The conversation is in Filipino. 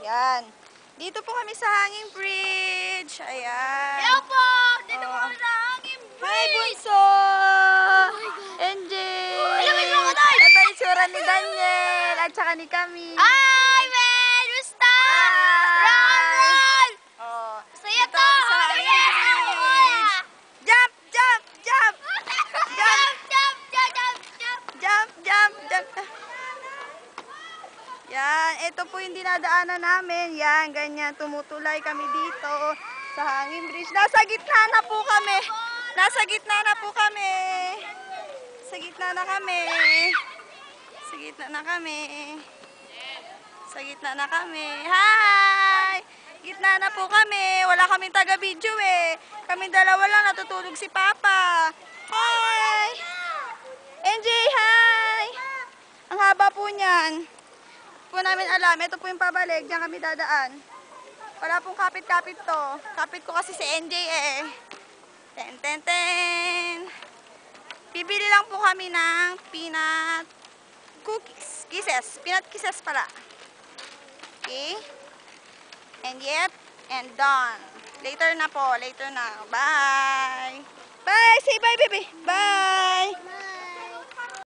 Yan. Dito po kami sa Hanging Bridge. Ayan. Hello po! Dito po kami sa Hanging Bridge! Hi, Bunso! NJ! Ilapit mo ako tayo! Ito yung tsura ni Daniel at saka ni Kami. Hi, man! Gusto! Roll! Oh. Saya Ito to! kami sa Hanging Bridge. Jump! Jump! Jump! Jump! Jump! Jump! Jump! Yan. Ito po yung dinadaanan namin. Yan. Ganyan. Tumutulay kami dito sa Hanging Bridge. Nasa gitna na po kami. Nasa gitna na po kami. Sa gitna na kami. Sa gitna na kami. Sa gitna na kami. Hi! Gitna na po kami. Wala kaming taga-video eh. Kaming dalawa lang. Natutulog si Papa. Hi! NJ, hi! Ang haba po niyan. Po namin alam. Ito po yung pabalik. Diyan kami dadaan. Wala pong kapit-kapit to. Kapit ko kasi si NJ eh. Ten, ten, ten. Bibili lang po kami ng peanut cookies. Kisses. Peanut kisses pala. Okay. And yet, and done. Later na po. Later na. Bye. Bye. Say bye, baby. Bye.